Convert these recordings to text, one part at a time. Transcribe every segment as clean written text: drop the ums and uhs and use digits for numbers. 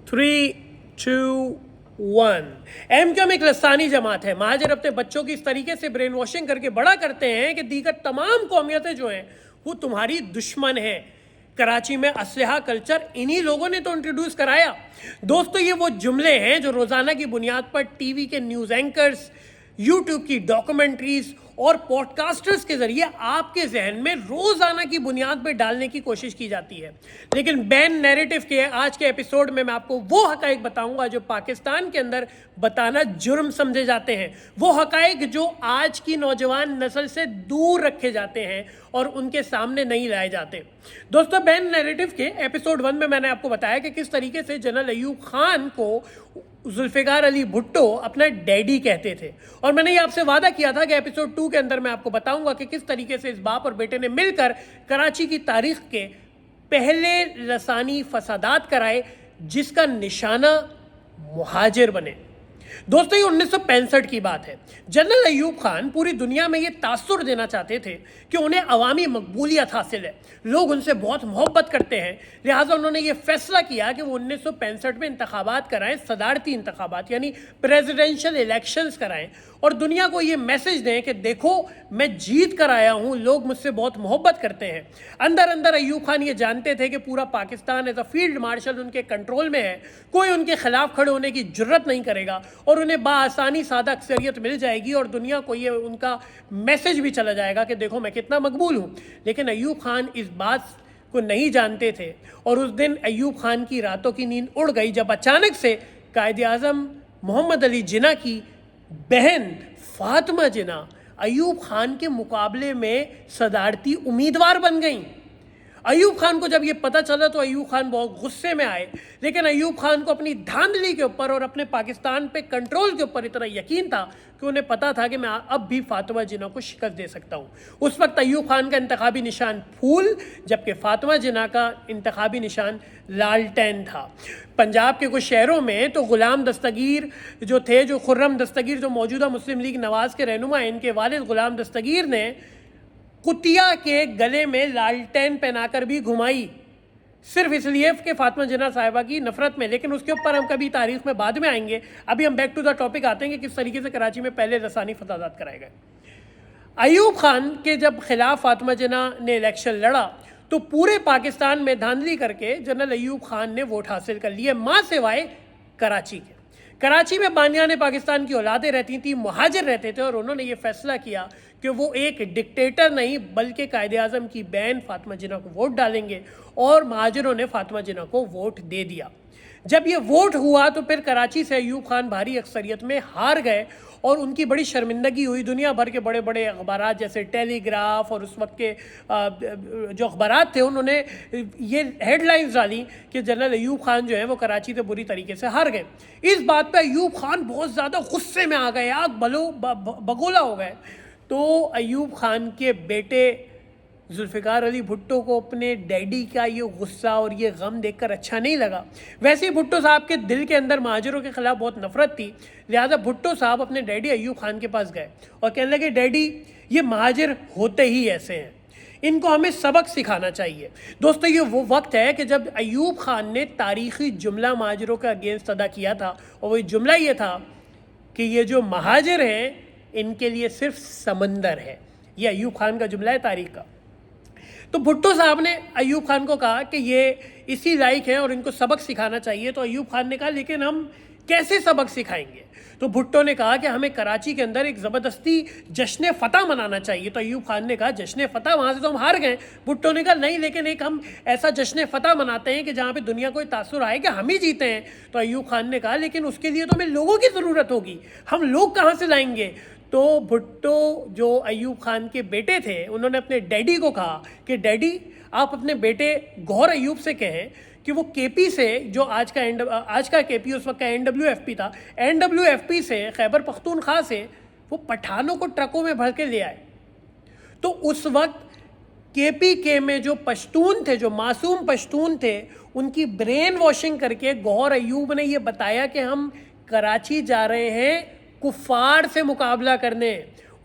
3, 2, 1। MQM एक लसानी जमात है। महाजर अपने बच्चों की इस तरीके से ब्रेन वॉशिंग करके बड़ा करते हैं कि दीगर तमाम कौमियतें जो हैं वो तुम्हारी दुश्मन है। कराची में असलहा कल्चर इन्हीं लोगों ने तो इंट्रोड्यूस कराया। दोस्तों, ये वो जुमले हैं जो रोज़ाना की बुनियाद पर टीवी के न्यूज़ एंकर्स, यूट्यूब की डॉक्यूमेंट्रीज और पॉडकास्टर्स के ज़रिए आपके जहन में रोज़ाना की बुनियाद पर डालने की कोशिश की जाती है। लेकिन बैन नैरेटिव के आज के एपिसोड में मैं आपको वो हक़ाइक़ बताऊंगा जो पाकिस्तान के अंदर बताना जुर्म समझे जाते हैं, वो हक़ाइक़ जो आज की नौजवान नस्ल से दूर रखे जाते हैं और उनके सामने नहीं लाए जाते। दोस्तों, बैन नैरेटिव के एपिसोड 1 में मैंने आपको बताया कि किस तरीके से जनरल अयूब खान को जुल्फ़िकार अली भुट्टो अपना डैडी कहते थे, और मैंने ये आपसे वादा किया था कि एपिसोड 2 के अंदर मैं आपको बताऊंगा कि किस तरीके से इस बाप और बेटे ने मिलकर कराची की तारीख के पहले लसानी फसादात कराए जिसका निशाना मुहाजिर बने। दोस्तों, ये 1965 की बात है। जनरल अयूब खान पूरी दुनिया में ये तासुर देना चाहते थे कि उन्हें अवामी मकबूलियत हासिल है, लोग उनसे बहुत मोहब्बत करते हैं। लिहाजा उन्होंने ये फैसला किया कि वो 1965 में इंतखाबात कराएं, सदारती इंतखाबात यानी प्रेसिडेंशियल इलेक्शंस कराएं, और दुनिया को ये मैसेज दें कि देखो मैं जीत कर आया हूँ, लोग मुझसे बहुत मोहब्बत करते हैं। अंदर अंदर अयूब खान ये जानते थे कि पूरा Pakistan as a field marshal उनके कंट्रोल में है, कोई उनके खिलाफ खड़े होने की जुर्रत नहीं करेगा और उन्हें बाआसानी सादा अक्सरियत मिल जाएगी और दुनिया को ये उनका मैसेज भी चला जाएगा कि देखो मैं कितना मकबूल हूँ। लेकिन अयूब खान इस बात को नहीं जानते थे, और उस दिन अयूब खान की रातों की नींद उड़ गई जब अचानक से कायदे आज़म मोहम्मद अली जिन्ना की बहन फातिमा जिन्ना अयूब खान के मुकाबले में सदारती उम्मीदवार बन गईं। अयूब खान को जब ये पता चला तो अयूब खान बहुत गुस्से में आए, लेकिन अयूब खान को अपनी धांधली के ऊपर और अपने पाकिस्तान पे कंट्रोल के ऊपर इतना यकीन था कि उन्हें पता था कि मैं अब भी फातिमा जिन्ना को शिकस्त दे सकता हूँ। उस वक्त अयूब खान का इंतखाबी निशान फूल, जबकि फातिमा जिन्ना का इंतखाबी निशान लालटेन था। पंजाब के कुछ शहरों में तो गुलाम दस्तगीर जो थे, जो खुर्रम दस्तगीर जो मौजूदा मुस्लिम लीग नवाज के रहनुमा हैं, इनके वालिद गुलाम दस्तगीर ने कुतिया के गले में लालटेन पहनाकर भी घुमाई, सिर्फ इसलिए कि फातिमा जिन्ना साहिबा की नफरत में। लेकिन उसके ऊपर हम कभी तारीख में बाद में आएंगे। अभी हम बैक टू द टॉपिक आते हैं कि किस तरीके से कराची में पहले लसानी फसादात कराए गए। अयूब खान के जब खिलाफ फातिमा जिन्ना ने इलेक्शन लड़ा तो पूरे पाकिस्तान में धांधली करके जनरल अयूब खान ने वोट हासिल कर लिए, माँ सिवाय कराची के। कराची में बानियान पाकिस्तान की औलादें रहती थी, मुहाजिर रहते थे, और उन्होंने ये फैसला किया कि वो एक डिक्टेटर नहीं बल्कि कायदे आज़म की बहन फातिमा जिन्ना को वोट डालेंगे, और महाजिरों ने फातिमा जिन्ना को वोट दे दिया। जब ये वोट हुआ तो फिर कराची से अयूब खान भारी अक्सरियत में हार गए और उनकी बड़ी शर्मिंदगी हुई। दुनिया भर के बड़े बड़े अखबारात जैसे टेलीग्राफ और उस वक्त के जो अखबारात थे उन्होंने ये हेडलाइंस डाली कि जनरल अयूब खान जो है वो कराची से बुरी तरीके से हार गए। इस बात पे अयूब खान बहुत ज़्यादा गुस्से में आ गए, आग बगोला हो गए। तो अयूब खान के बेटे जुल्फ़िकार अली भुट्टो को अपने डैडी का ये गुस्सा और ये गम देखकर अच्छा नहीं लगा। वैसे ही भुट्टो साहब के दिल के अंदर महाजिरों के ख़िलाफ़ बहुत नफ़रत थी। लिहाजा भुट्टो साहब अपने डैडी अयूब खान के पास गए और कहने लगे, डैडी ये महाजिर होते ही ऐसे हैं, इनको हमें सबक सिखाना चाहिए। दोस्तों, ये वो वक्त है कि जब अयूब खान ने तारीख़ी जुमला महाजिरों के अगेंस्ट अदा किया था, और वही जुमला ये था कि ये जो महाजिर हैं इनके लिए सिर्फ समंदर है। ये अयूब खान का जुमला है तारीख़ का। तो भुट्टो साहब ने अयूब खान को कहा कि ये इसी लायक हैं और इनको सबक सिखाना चाहिए। तो अयूब खान ने कहा, लेकिन हम कैसे सबक सिखाएंगे? तो भुट्टो ने कहा कि हमें कराची के अंदर एक ज़बरदस्ती जश्न फ़तह मनाना चाहिए। तो अयूब खान ने कहा, जश्न फ़तह, वहाँ से तो हम हार गए। भुट्टो ने कहा, नहीं, लेकिन एक हम ऐसा जश्न फ़तह मनाते हैं कि जहाँ पे दुनिया को तासुर आए कि हम ही जीते हैं। तो अयूब खान ने कहा, लेकिन उसके लिए तो हमें लोगों की ज़रूरत होगी, हम लोग कहाँ से लाएंगे? तो भुट्टो जो अयूब खान के बेटे थे उन्होंने अपने डैडी को कहा कि डैडी आप अपने बेटे गौहर अयूब से कहें कि वो केपी से, जो आज का केपी उस वक्त का एनडब्ल्यूएफपी था, एनडब्ल्यूएफपी से खैबर पख्तूनख्वा से वो पठानों को ट्रकों में भर के ले आए। तो उस वक्त केपीके में जो पश्तून थे, जो मासूम पश्तून थे, उनकी ब्रेन वॉशिंग करके गौहर अयूब ने ये बताया कि हम कराची जा रहे हैं कुफ़ार से मुकाबला करने।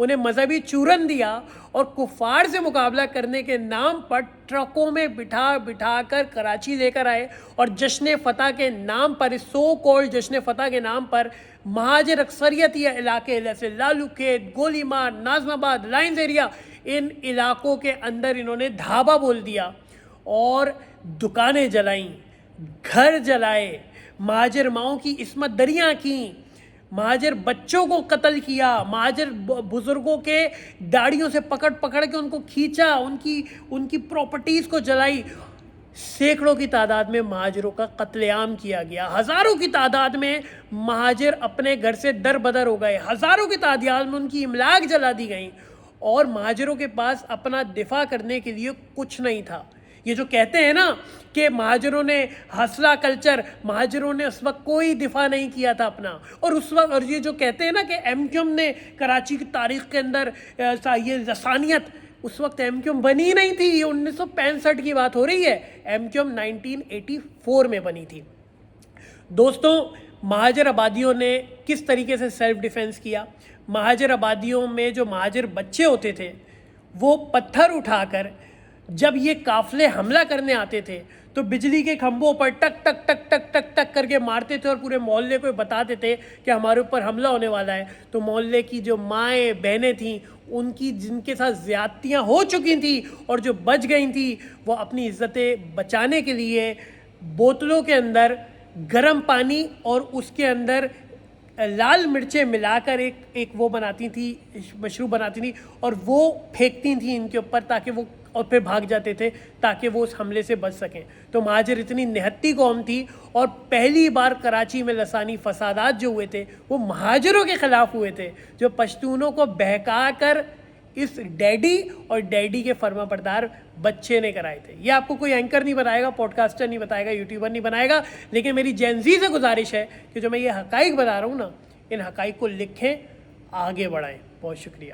انہیں مذہبی چورن دیا اور کفار سے مقابلہ کرنے کے نام پر ٹرکوں میں بٹھا کر کراچی لے کر آئے اور جشن فتح کے نام پر، سو کولڈ جشن فتح کے نام پر مہاجر اکثریتی علاقے جیسے لالو کھیت، گولی مار، ناظم آباد، لائنز ایریا، ان علاقوں کے اندر انہوں نے دھابا بول دیا اور دکانیں جلائیں، گھر جلائے، مہاجر ماؤں کی عصمت دریاں کیں، مہاجر بچوں کو قتل کیا، مہاجر بزرگوں کے داڑھیوں سے پکڑ کے ان کو کھینچا، ان کی پراپرٹیز کو جلائی. سینکڑوں کی تعداد میں مہاجروں کا قتل عام کیا گیا، ہزاروں کی تعداد میں مہاجر اپنے گھر سے در بدر ہو گئے، ہزاروں کی تعداد میں ان کی املاک جلا دی گئیں اور مہاجروں کے پاس اپنا دفاع کرنے کے لیے کچھ نہیں تھا. یہ جو کہتے ہیں نا کہ مہاجروں نے حوصلہ کلچر، مہاجروں نے اس وقت کوئی دفاع نہیں کیا تھا اپنا، اور اس وقت، اور یہ جو کہتے ہیں نا کہ ایم کیو ایم نے کراچی کی تاریخ کے اندر یہ لسانیت، اس وقت ایم کیو ایم بنی نہیں تھی، یہ 1965 کی بات ہو رہی ہے. ایم کیو ایم 1984 میں بنی تھی. دوستوں، مہاجر آبادیوں نے کس طریقے سے سیلف ڈیفینس کیا؟ مہاجر آبادیوں میں جو مہاجر بچے ہوتے تھے وہ پتھر اٹھا کر جب یہ قافلے حملہ کرنے آتے تھے تو بجلی کے کھمبوں پر ٹک ٹک ٹک ٹک ٹک ٹک کر کے مارتے تھے اور پورے محلے کو بتاتے تھے کہ ہمارے اوپر حملہ ہونے والا ہے. تو محلے کی جو مائیں بہنیں تھیں، ان کی جن کے ساتھ زیادتیاں ہو چکی تھیں اور جو بچ گئی تھیں، وہ اپنی عزتیں بچانے کے لیے بوتلوں کے اندر گرم پانی اور اس کے اندر لال مرچیں ملا کر ایک وہ بناتی تھی، مشروب بناتی تھی اور وہ پھینکتی تھیں ان کے اوپر تاکہ وہ، اور پھر بھاگ جاتے تھے تاکہ وہ اس حملے سے بچ سکیں. تو مہاجر اتنی نہتی قوم تھی اور پہلی بار کراچی میں لسانی فسادات جو ہوئے تھے وہ مہاجروں کے خلاف ہوئے تھے، جو پشتونوں کو بہکا کر اس ڈیڈی اور ڈیڈی کے فرما بردار بچے نے کرائے تھے. یہ آپ کو کوئی اینکر نہیں بتائے گا، پوڈ کاسٹر نہیں بتائے گا، یوٹیوبر نہیں بنائے گا، لیکن میری جینزی سے گزارش ہے کہ جو میں یہ حقائق بتا رہا ہوں نا، ان حقائق کو لکھیں، آگے بڑھائیں. بہت شکریہ.